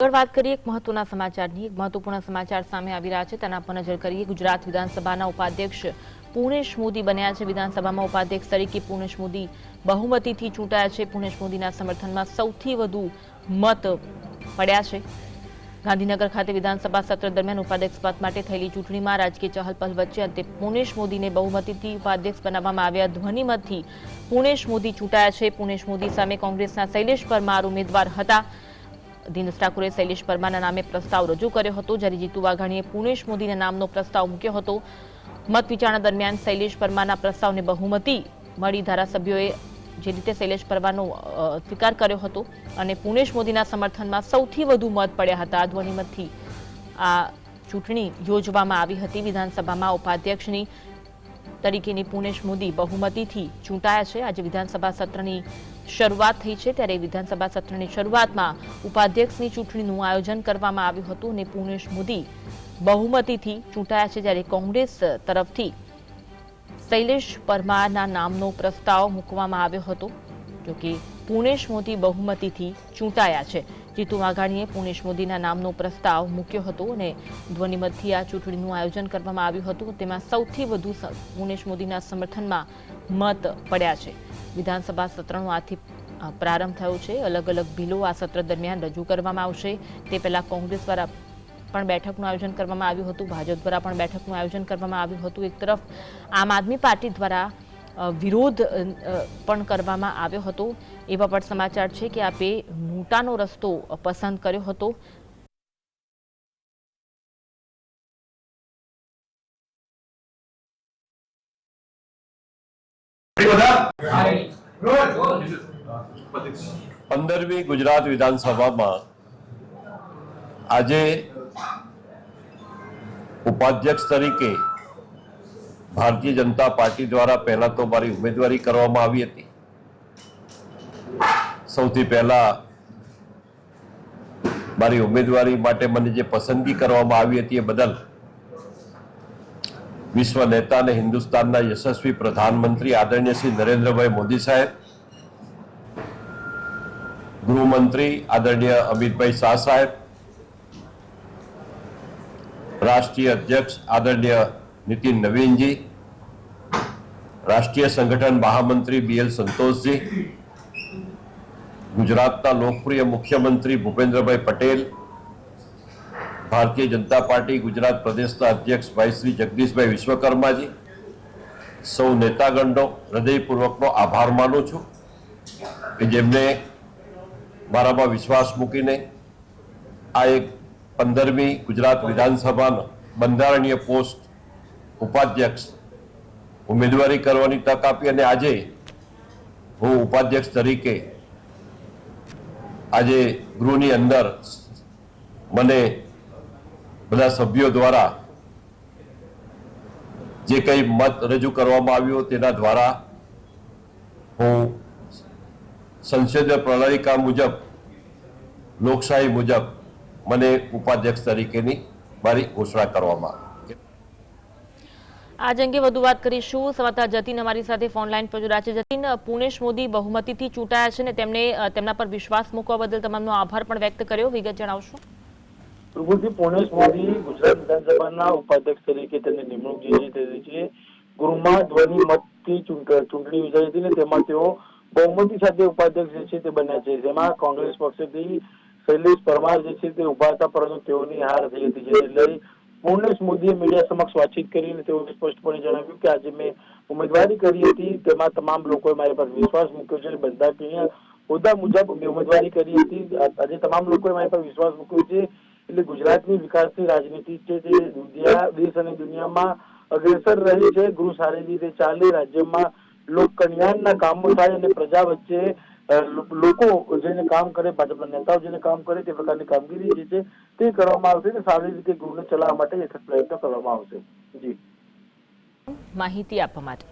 આગળ વાત કરીએ એક મહત્વના સમાચારની। એક મહત્વપૂર્ણ સમાચાર સામે આવી રહ્યા છે, તેના પર નજર કરીએ। ગુજરાત વિધાનસભાના ઉપાધ્યક્ષ પૂર્ણેશ મોદી બન્યા છે। વિધાનસભામાં ઉપાધ્યક્ષ તરીકે પૂર્ણેશ મોદી બહુમતીથી ચૂંટાયા છે। પૂર્ણેશ મોદીના સમર્થનમાં સૌથી વધુ મત પડ્યા છે। ગાંધીનગર ખાતે વિધાનસભા સત્ર દરમિયાન ઉપાધ્યક્ષ પદ માટે થયેલી ચૂંટણીમાં રાજકીય ચહલપહલ વચ્ચે અંતે પૂર્ણેશ મોદીને બહુમતીથી ઉપાધ્યક્ષ બનાવવામાં આવ્યા। ધ્વનિમતથી પૂર્ણેશ મોદી ચૂંટાયા છે। પૂર્ણેશ મોદી સામે કોંગ્રેસના શૈલેષ પરમાર ઉમેદવાર હતા। દિનેશ ઠાકોરે શૈલેષ પરમારના નામે પ્રસ્તાવ રજૂ કર્યો હતો, જ્યારે જીતુ વાઘાણીએ પૂર્ણેશ મોદીના નામનો પ્રસ્તાવ મૂક્યો હતો। મત વિચારણા દરમિયાન શૈલેષ પરમારના પ્રસ્તાવને બહુમતી મળી। ધારાસભ્યોએ જે રીતે શૈલેષ પરમારનો સ્વીકાર કર્યો હતો અને પૂર્ણેશ મોદીના સમર્થનમાં સૌથી વધુ મત પડ્યા હતા। ધ્વનિમતથી આ ચૂંટણી યોજવામાં આવી હતી। વિધાનસભામાં ઉપાધ્યક્ષની તરીકેની પૂર્ણેશ મોદી બહુમતીથી ચૂંટાયા છે। આજે વિધાનસભા સત્રની શરૂઆત થઈ છે, ત્યારે વિધાનસભા સત્રની શરૂઆતમાં ઉપાધ્યક્ષની ચૂંટણીનું આયોજન કરવામાં આવ્યું હતું અને પૂર્ણેશ મોદી બહુમતીથી ચૂંટાયા છે, જ્યારે કોંગ્રેસ તરફથી શૈલેષ પરમારના નામનો પ્રસ્તાવ મૂકવામાં આવ્યો હતો। જોકે પૂર્ણેશ મોદી બહુમતીથી ચૂંટાયા છે। જીતુ વાઘાણીએ પૂર્ણેશ મોદીના નામનો પ્રસ્તાવ મૂક્યો હતો અને ધ્વનિમતથી આ ચૂંટણીનું આયોજન કરવામાં આવ્યું હતું। તેમાં સૌથી વધુ પૂર્ણેશ મોદીના સમર્થનમાં મત પડ્યા છે। વિધાનસભા સત્રનો આજથી પ્રારંભ થયો છે। અલગ અલગ બિલો આ સત્ર દરમિયાન રજૂ કરવામાં આવશે। તે પહેલા કોંગ્રેસ દ્વારા પણ બેઠકનું આયોજન કરવામાં આવ્યું હતું, ભાજપ દ્વારા પણ બેઠકનું આયોજન કરવામાં આવ્યું હતું। એક તરફ આમ આદમી પાર્ટી દ્વારા વિરોધ પણ કરવામાં આવ્યો હતો। એવા પણ સમાચાર છે કે આપે નોટાનો રસ્તો પસંદ કર્યો હતો। पंदरमी गुजरात विधानसभा आज उपाध्यक्ष तरीके भारतीय जनता पार्टी द्वारा पहला तो मारी उम्मीदवारी करवामां आवी हती। सौथी पहला मारी उम्मीदवारी माटे मने जे पसंदगी करवामां आवी हती ए बदल विश्व नेता ने हिंदुस्तान यशस्वी प्रधानमंत्री आदरणीय श्री नरेंद्र भाई मोदी साहेब, गृहमंत्री आदरणीय अमित भाई शाह साहेब, राष्ट्रीय अध्यक्ष आदरणीय नितिन नवीन जी, राष्ट्रीय संगठन महामंत्री बीएल संतोष जी, गुजरात लोकप्रिय मुख्यमंत्री भूपेन्द्र भाई पटेल, भारतीय जनता पार्टी गुजरात प्रदेश अध्यक्ष भाई श्री जगदीश भाई विश्वकर्मा जी, सौ नेतागणनो हृदयपूर्वक आभार मानु छूं कि जेमने मारामां विश्वास मूकीने आ एक 15मी गुजरात विधानसभा बंधारणीय पोस्ट उपाध्यक्ष उम्मीदवारी करवानी तक आपी अने आजे हूँ उपाध्यक्ष तरीके आजे गृहनी अंदर मने बधा सभ्यों द्वारा जे कई मत रजू करवामां आव्यो तेना द्वारा हूँ संसदीय प्रणालिका मुजब लोकशाही मुजब मने उपाध्यक्ष तरीकेनी मारी घोषणा करवामां आवी। आज अंगे વધુ વાત કરીશું। સંવાદદાતા જતીન અમારી સાથે ફોન લાઈન પર જોડાયા છે। જતીન, પૂર્ણેશ મોદી બહુમતીથી ચૂંટાયા છે ને તેમના પર વિશ્વાસ મૂકવા બદલ તમામનો આભાર પણ વ્યક્ત કર્યો। વિગત જણાવશો? પ્રભુજી, પૂર્ણેશ મોદી ગુજરાત વિધાનસભાના ઉપાધ્યક્ષ તરીકે તેમની નિમણૂક જે થઈ છે, ગૃહમાં ધ્વનિ મતથી ચૂંટણી યોજાઈ હતી ને તેમાં તેઓ બહુમતી સાથે ઉપાધ્યક્ષ જે છે તે બન્યા છે। જેમાં કોંગ્રેસ પક્ષથી શૈલેષ પરમાર જે છે તે ઉભા હતા, પરંતુ તેઓની હાર થઈ હતી, જેને લઈ પૂર્ણેશ મોદીએ મીડિયા સમક્ષ વાતચીત કરીને તેઓએ સ્પષ્ટપણે જણાવ્યું કે આજે મેં ઉમેદવારી કરી હતી તેમાં તમામ લોકોએ મારી પર વિશ્વાસ મૂક્યો છે। બંધારણીય હોદ્દા મુજબ મેં ઉમેદવારી કરી હતી, આજે તમામ લોકોએ મારી પર વિશ્વાસ મૂક્યો છે। એટલે ગુજરાતની વિકાસની રાજનીતિ છે તે દેશ અને દુનિયામાં અગ્રેસર રહી છે। ગૃહ સારી રીતે ચાલે, રાજ્યમાં લોક કલ્યાણના કામો થાય અને પ્રજા વચ્ચે લોકો જેને કામ કરે, ભાજપના નેતાઓ જેને કામ કરે તે પ્રકારની કામગીરી જે છે તે કરવામાં આવશે અને સારી રીતે ગૃહને ચલાવવા માટે યથાર્થ પ્રયત્ન કરવામાં આવશે। જી, માહિતી આપવા માટે